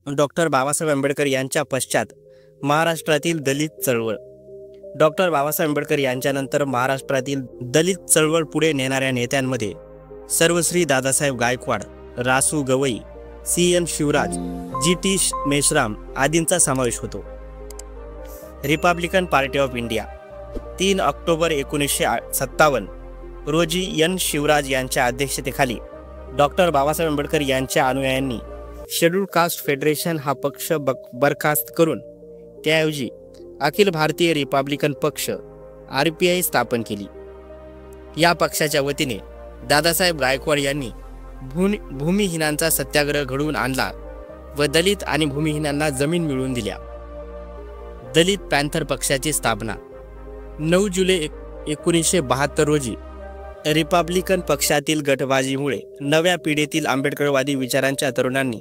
Doctor Babasaheb Ambedkar यांच्या पश्चात महाराष्ट्रातील दलित चळवळ. डॉक्टर बाबासाहेब आंबेडकर यांच्यानंतर महाराष्ट्रातील दलित चळवळ पुढे नेणाऱ्या नेत्यांमध्ये सर्वश्री दादासाहेब गायकवाड, रासू गवई, सी.एन. शिवराज, जी.टी. मेश्राम आदींचा समावेश होतो. Republican party of India 3 October 1957 रोजी एन. शिवराज यांच्या अध्यक्षतेखाली डॉक्टर बाबासाहेब आंबेडकर यांच्या अनुयायांनी शेड्यूल कास्ट फेडरेशन हा पक्ष बरखास्त करून त्याऐवजी अखिल भारतीय रिपब्लिकन पक्ष RPI स्थापन केली. या पक्षाच्या वतीने दादासाहेब गायकवाड यांनी भूमिहीनांचा सत्याग्रह घडवून आणला व दलित आणि भूमिहीनांना जमीन मिळवून दिल्या. दलित पॅन्थर पक्षाची स्थापना 9 जुलै 1972 रोजी रिपब्लिकन पक्षातील गटबाजीमुळे नव्या पिढीतील आंबेडकरवादी विचारांच्या तरुणांनी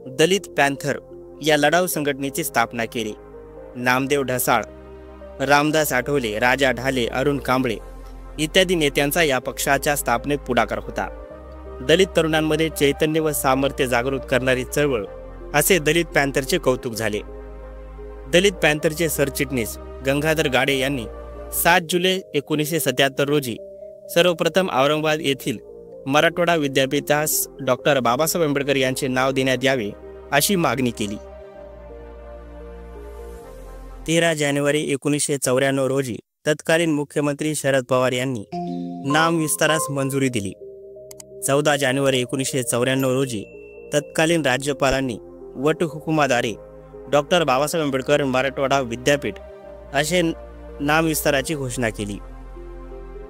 दलित पॅन्थर या लढाऊ संघटनेची स्थापना केली. नामदेव ढसाळ, रामदास आठवले, राजा ढाले, अरुण कांबळे इत्यादी नेत्यांचा या पक्षाच्या स्थापनेत पुढाकार होता. दलित तरुणांमध्ये चैतन्य व सामर्थ्य जागृत करणारी चळवळ असे दलित पॅन्थरचे कौतुक झाले. दलित पॅन्थरचे सरचिटणीस गंगाधर गाडे यांनी 7 जुलै 1977 रोजी सर्वप्रथम औरंगाबाद येथील मराठवाडा विद्यापीठास डॉक्टर बाबासाहेब आंबेडकर यांचे नाव देण्यात यावे अशी मागणी केली. 13 जानेवारी 1994 रोजी तत्कालीन मुख्यमंत्री शरद पवार यांनी नाम विस्तारास मंजुरी दिली. 14 जानेवारी 1994 रोजी तत्कालीन राज्यपालांनी वटहुकुमाद्वारे डॉक्टर बाबासाहेब आंबेडकर मराठवाडा विद्यापीठ असे नामविस्ताराची घोषणा केली.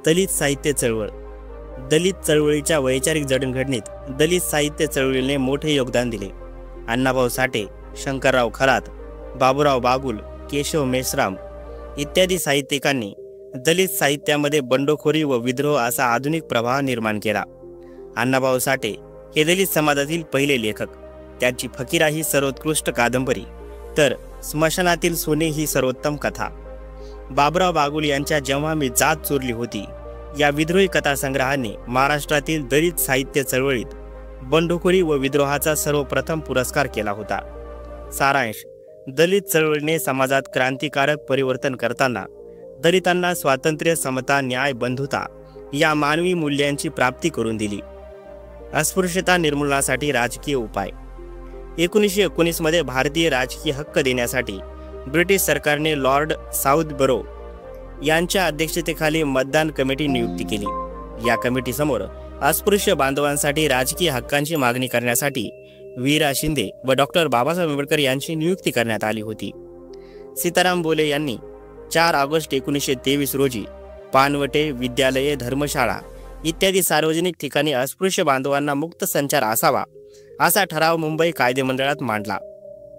दलित साहित्य चळवळ. दलित चळवळीच्या वैचारिक जडणघडणीत दलित साहित्य चळवळीने मोठे योगदान दिले. अण्णाभाऊ साठे, शंकरराव खरात, बाबूराव बागुल, केशव मेश्राम इत्यादी साहित्यिकांनी दलित साहित्यामध्ये बंडखोरी व विद्रोह असा आधुनिक प्रवाह निर्माण केला. अण्णाभाऊ साठे हे दलित समाजातील पहिले लेखक. त्यांची फकीरा ही सर्वोत्कृष्ट कादंबरी तर स्मशानातील सोने ही सर्वोत्तम कथा. बाबूराव बागुल यांच्या जेव्हा मी जात चोरली होती या विद्रोही कथासंग्रहाने महाराष्ट्रातील दलित साहित्य चळवळीत बंडखोरी व विद्रोहाचा सर्वप्रथम पुरस्कार केला होता. सारांश. दलित चळवळीने समाजात क्रांतिकारक परिवर्तन करताना दलितांना स्वातंत्र्य, समता, न्याय, बंधुता या मानवी मूल्यांची प्राप्ती करून दिली. अस्पृश्यता निर्मूलनासाठी राजकीय उपाय. 1919 मध्ये भारतीय राजकीय हक्क देण्यासाठी ब्रिटिश सरकारने लॉर्ड साउथबरो यांच्या अध्यक्षतेखाली मतदान कमिटी नियुक्ती केली. या कमिटीसमोर अस्पृश्य बांधवांसाठी राजकीय हक्कांची मागणी करण्यासाठी वीरा शिंदे व डॉक्टर बाबासाहेब आंबेडकर यांची नियुक्ती करण्यात आली होती. सीताराम बोले यांनी 4 ऑगस्ट 1923 रोजी पानवटे, विद्यालये, धर्मशाळा इत्यादी सार्वजनिक ठिकाणी अस्पृश्य बांधवांना मुक्त संचार असावा असा ठराव मुंबई कायदेमंडळात मांडला.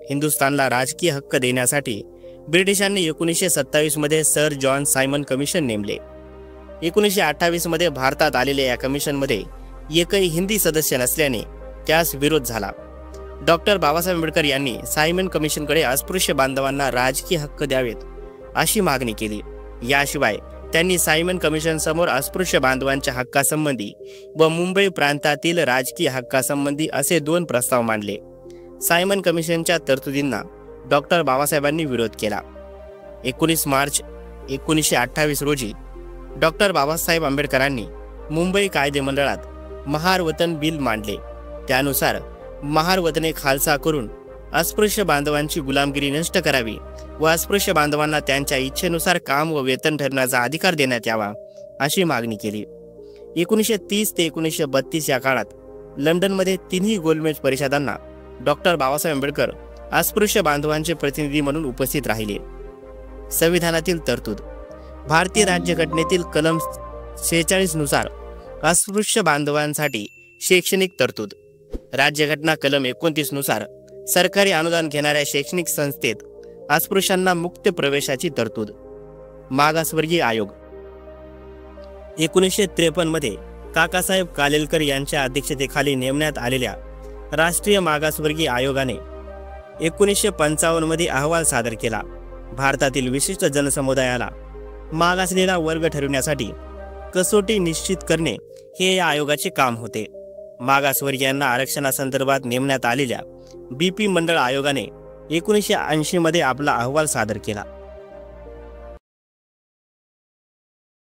हिंदुस्थानला राजकीय हक्क देण्यासाठी ब्रिटिशांनी 1927 मध्ये सर जॉन सायमन कमिशन नेमले. 1928 मध्ये भारतात आलेल्या या कमिशनमध्ये एकही हिंदी सदस्य नसल्याने त्यास विरोध झाला. डॉक्टर बाबासाहेब आंबेडकर यांनी सायमन कमिशनकडे अस्पृश्य बांधवांना राजकीय हक्क द्यावेत अशी मागणी केली. याशिवाय त्यांनी सायमन कमिशन समोर अस्पृश्य बांधवांच्या हक्कासंबंधी व मुंबई प्रांतातील राजकीय हक्कासंबंधी असे 2 प्रस्ताव मांडले. सायमन कमिशनच्या तरतुदींना डॉक्टर बाबासाहेबांनी विरोध केला. 19 मार्च 1928 रोजी डॉक्टर बाबासाहेब आंबेडकरांनी मुंबई कायदेमंडळात महार वतन बिल मांडले. त्यानुसार महार वतने खालसा करून अस्पृश्य बांधवांची गुलामगिरी नष्ट करावी व अस्पृश्य बांधवांना त्यांच्या इच्छेनुसार काम व वेतन ठरण्याचा अधिकार देण्यात यावा अशी मागणी केली. 1930 ते 1932 या काळात लंडनमध्ये 3 गोलमेज परिषदांना डॉक्टर बाबासाहेब आंबेडकर अस्पृश्य बांधवांचे प्रतिनिधी म्हणून उपस्थित राहिले. संविधानातील तरतूद. भारतीय राज्यघटनेतील कलम 46 नुसार अस्पृश्य बांधवांसाठी शैक्षणिक तरतूद. राज्यघटना कलम 29 नुसार सरकारी अनुदान घेणाऱ्या शैक्षणिक संस्थेत अस्पृश्यांना मुक्त प्रवेशाची तरतूद. मागासवर्गीय आयोग. 1953 मध्ये काकासाहेब कालेलकर यांच्या अध्यक्षतेखाली नेमण्यात आलेल्या राष्ट्रीय मागासवर्गीय आयोगाने 1955 मध्ये अहवाल सादर केला. भारतातील विशिष्ट जनसमुदायाला मागासलेला वर्ग ठरविण्यासाठी कसोटी निश्चित करणे हे या आयोगाचे काम होते. मागासवर्गीयांना आरक्षणासंदर्भात नेमण्यात आलेल्या BP मंडळ आयोगाने 1980 मध्ये आपला अहवाल सादर केला.